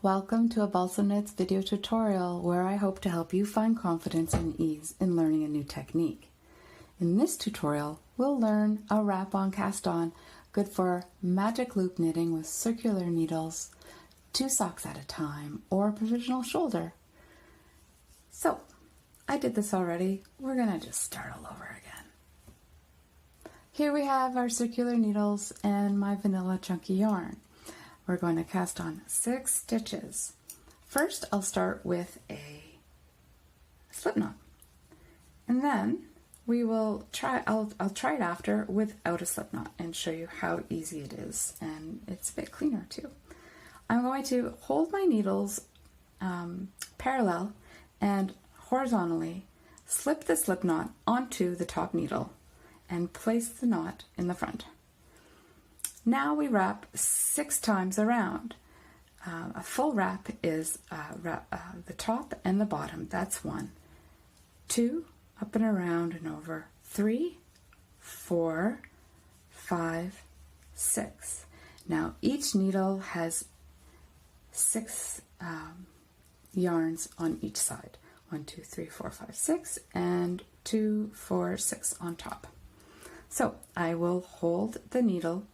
Welcome to a Balsam Knits video tutorial where I hope to help you find confidence and ease in learning a new technique. In this tutorial, we'll learn a wrap-on cast-on good for magic loop knitting with circular needles, 2 socks at a time, or provisional shoulder. So, I did this already. We're gonna just start all over again. Here we have our circular needles and my vanilla chunky yarn. We're going to cast on 6 stitches. First, I'll start with a slip knot, and then I'll try it after without a slip knot and show you how easy it is, and it's a bit cleaner too. I'm going to hold my needles parallel and horizontally, slip the slip knot onto the top needle and place the knot in the front. Now we wrap 6 times around. A full wrap is the top and the bottom. That's 1. 2, up and around and over. 3, 4, 5, 6. Now each needle has 6 yarns on each side. 1, 2, 3, 4, 5, 6, and 2, 4, 6 on top. So I will hold the needle.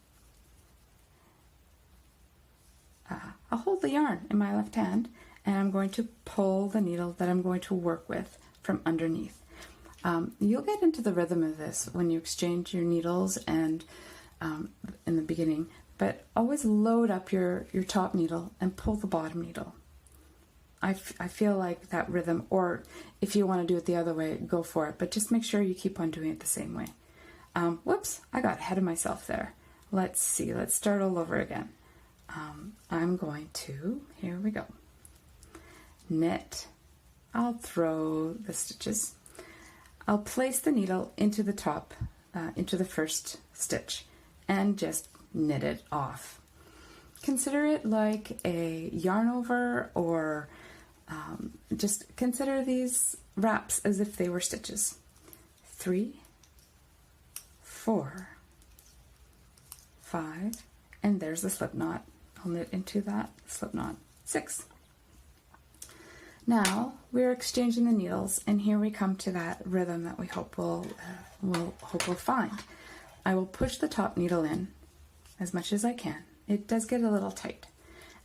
I'll hold the yarn in my left hand, and I'm going to pull the needle that I'm going to work with from underneath. You'll get into the rhythm of this when you exchange your needles and in the beginning, but always load up your top needle and pull the bottom needle. I feel like that rhythm, or if you want to do it the other way, go for it, but just make sure you keep on doing it the same way. Whoops, I got ahead of myself there. Let's see, let's start all over again. I'm going to, here we go, knit. I'll throw the stitches. I'll place the needle into the top, into the first stitch, and just knit it off. Consider it like a yarn over, or just consider these wraps as if they were stitches. 3, 4, 5, and there's the slip knot. I'll knit into that slip knot. 6. Now we're exchanging the needles, and here we come to that rhythm that we hope we'll find. I will push the top needle in as much as I can. It does get a little tight,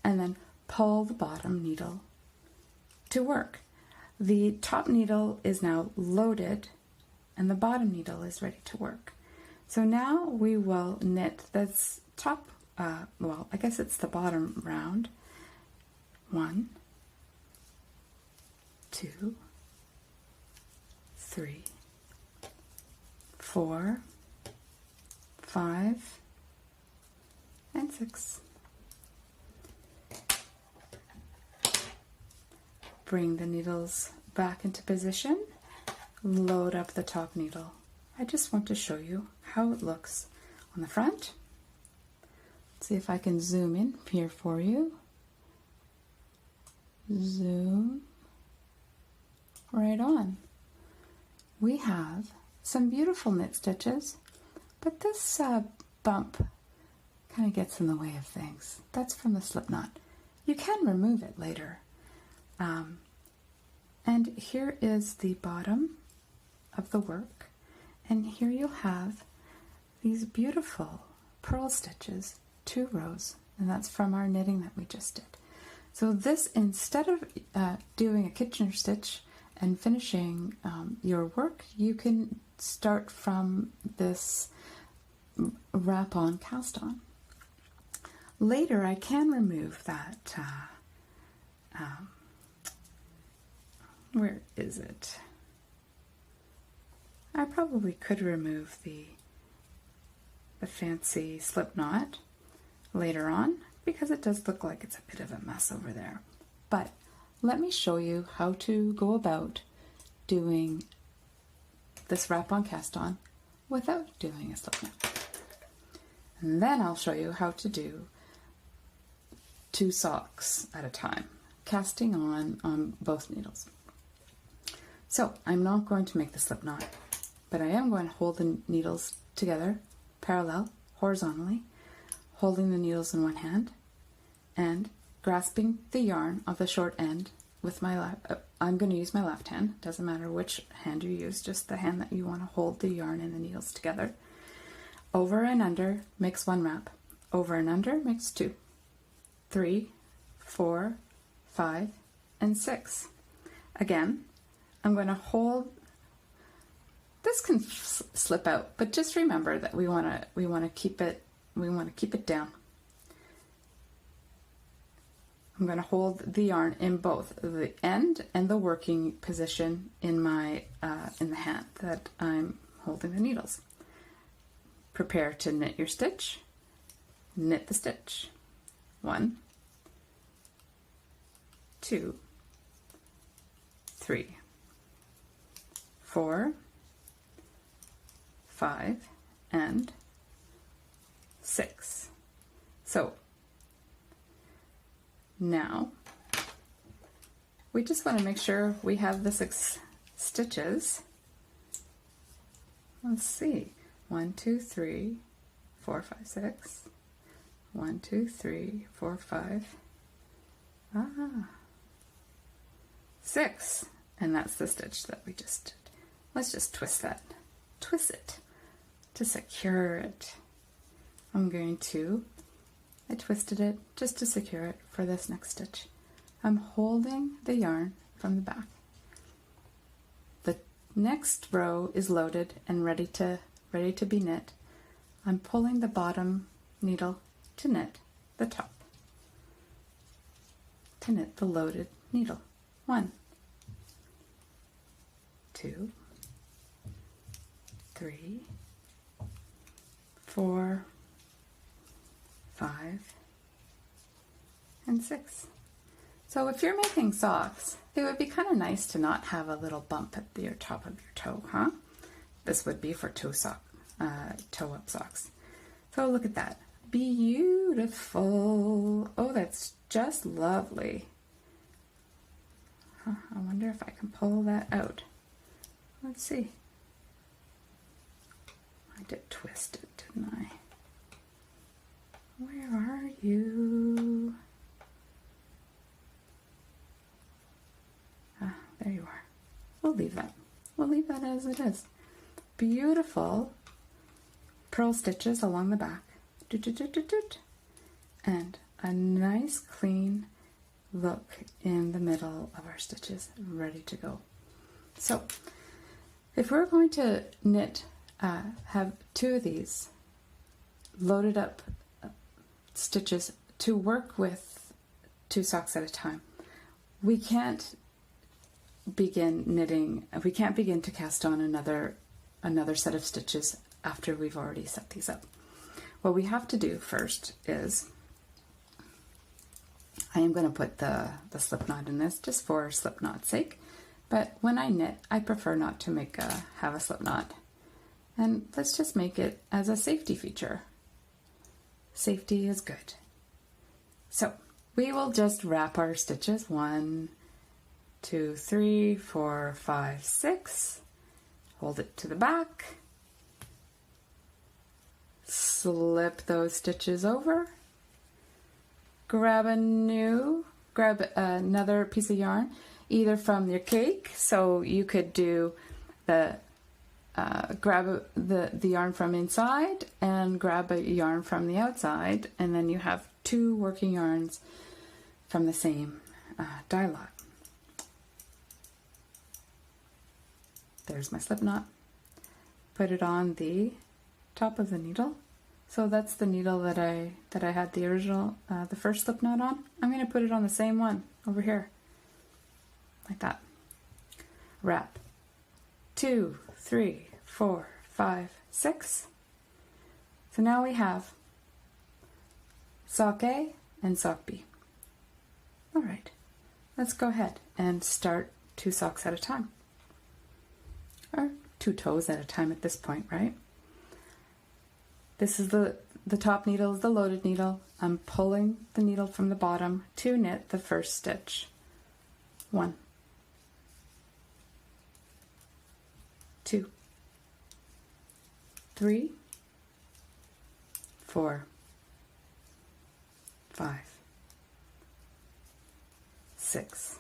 and then pull the bottom needle to work. The top needle is now loaded, and the bottom needle is ready to work. So now we will knit this top. Well, I guess it's the bottom round. 1, 2, 3, 4, 5, and 6. Bring the needles back into position. Load up the top needle. I just want to show you how it looks on the front. See if I can zoom in here for you. Zoom right on. We have some beautiful knit stitches, but this bump kind of gets in the way of things. That's from the slip knot. You can remove it later. And here is the bottom of the work, and here you'll have these beautiful purl stitches, 2 rows, and that's from our knitting that we just did. So this, instead of doing a Kitchener stitch and finishing your work, you can start from this wrap-on cast-on. Later I can remove that, where is it? I probably could remove the fancy slip knot later on, because it does look like it's a bit of a mess over there. But let me show you how to go about doing this wrap-on cast-on without doing a slip knot. And then I'll show you how to do 2 socks at a time, casting on both needles. So I'm not going to make the slip knot, but I am going to hold the needles together, parallel, horizontally, holding the needles in one hand and grasping the yarn of the short end with my left, I'm going to use my left hand, doesn't matter which hand you use, just the hand that you want to hold the yarn and the needles together. Over and under makes 1 wrap, over and under makes 2, 3, 4, 5, and 6. Again, I'm going to hold. This can slip out, but just remember that we want to keep it down. I'm going to hold the yarn in both the end and the working position in my in the hand that I'm holding the needles. Prepare to knit your stitch. Knit the stitch. 1, 2, 3, 4, 5, and 6. So now we just want to make sure we have the 6 stitches. Let's see. 1, 2, 3, 4, 5, 6. 1, 2, 3, 4, 5. 6. And that's the stitch that we just did. Let's just twist that. Twist it to secure it. I twisted it just to secure it for this next stitch. I'm holding the yarn from the back. The next row is loaded and ready to be knit. I'm pulling the bottom needle to knit the top. To knit the loaded needle. 1, 2, 3, 4, 5, and 6. So if you're making socks, it would be kind of nice to not have a little bump at the top of your toe, huh? This would be for toe-up socks. So look at that. Beautiful. Oh, that's just lovely. Huh, I wonder if I can pull that out. Let's see. I did twist it, didn't I? Where are you? There you are. We'll leave that. We'll leave that as it is. Beautiful purl stitches along the back. And a nice clean look in the middle of our stitches, ready to go. So if we're going to knit, have 2 of these loaded up stitches to work with 2 socks at a time, we can't begin knitting, we can't begin to cast on another set of stitches after we've already set these up. What we have to do first is, I am going to put the slip knot in this just for slip knot's sake, but when I knit, I prefer not to have a slip knot. And let's just make it as a safety feature. Safety is good. So we will just wrap our stitches. 1, 2, 3, 4, 5, 6. Hold it to the back. Slip those stitches over. Grab another piece of yarn, either from your cake, so you could do grab the yarn from inside and grab a yarn from the outside, and then you have 2 working yarns from the same dye lot. There's my slip knot. Put it on the top of the needle. So that's the needle that I had the original, the first slip knot on. I'm going to put it on the same one over here, like that. Wrap. 2, 3, 4, 5, 6. So now we have sock A and sock B. All right, let's go ahead and start 2 socks at a time, or 2 toes at a time at this point, right? This is the top needle is the loaded needle. I'm pulling the needle from the bottom to knit the first stitch. 1, 2, 3, 4, 5, 6.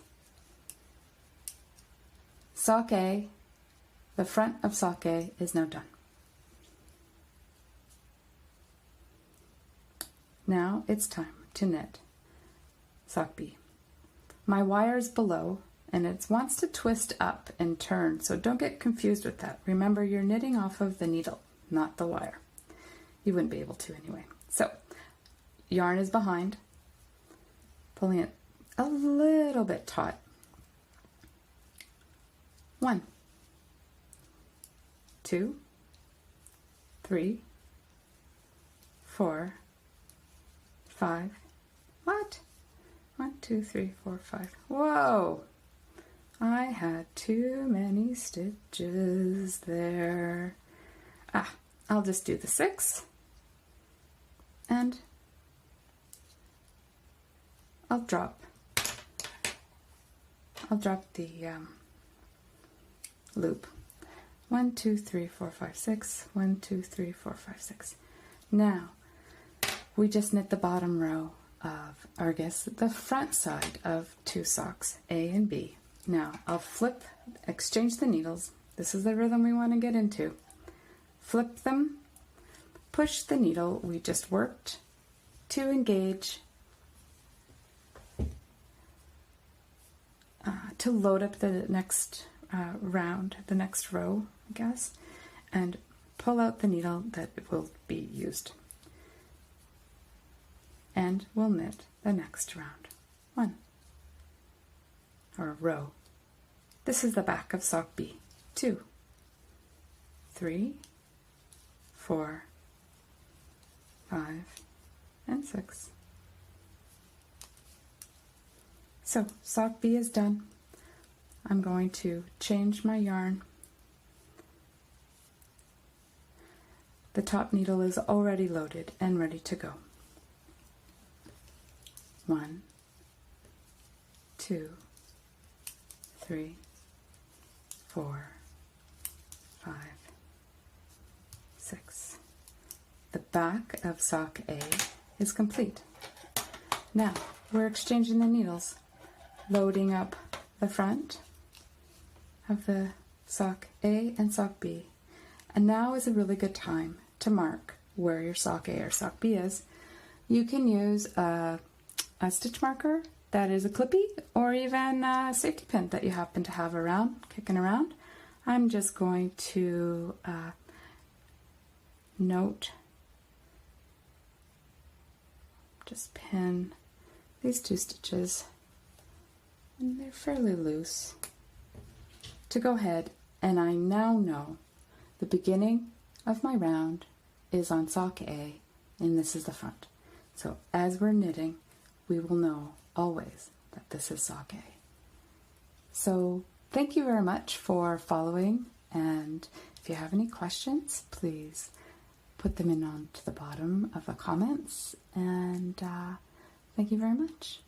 Sock A, the front of sock A is now done. Now it's time to knit sock B. My wire is below and it wants to twist up and turn, so don't get confused with that. Remember, you're knitting off of the needle, not the wire. You wouldn't be able to anyway. So yarn is behind, pulling it a little bit taut. 1, 2, 3, 4, 5. What? 1, 2, 3, 4, 5. Whoa! I had too many stitches there. I'll just do the 6. And I'll drop the loop. 1, 2, 3, 4, 5, 6. 1, 2, 3, 4, 5, 6. Now, we just knit the bottom row of, or I guess the front side of 2 socks, A and B. Now, I'll exchange the needles. This is the rhythm we want to get into. Flip them, push the needle we just worked to engage, to load up the next round, the next row, I guess, and pull out the needle that will be used. And we'll knit the next round. 1, or row. This is the back of sock B. 2, 3, 4, 5, and 6. So sock B is done. I'm going to change my yarn. The top needle is already loaded and ready to go. 1, 2, 3, 4, 5, 6. The back of sock A is complete. Now we're exchanging the needles, loading up the front of the sock A and sock B. And now is a really good time to mark where your sock A or sock B is. You can use a stitch marker that is a clippy, or even a safety pin that you happen to have around, kicking around. I'm just going to just pin these 2 stitches, and they're fairly loose, to go ahead, and I now know the beginning of my round is on sock A, and this is the front. So as we're knitting, we will know always that this is sock A. So thank you very much for following, and if you have any questions, please put them in onto the bottom of the comments, and thank you very much.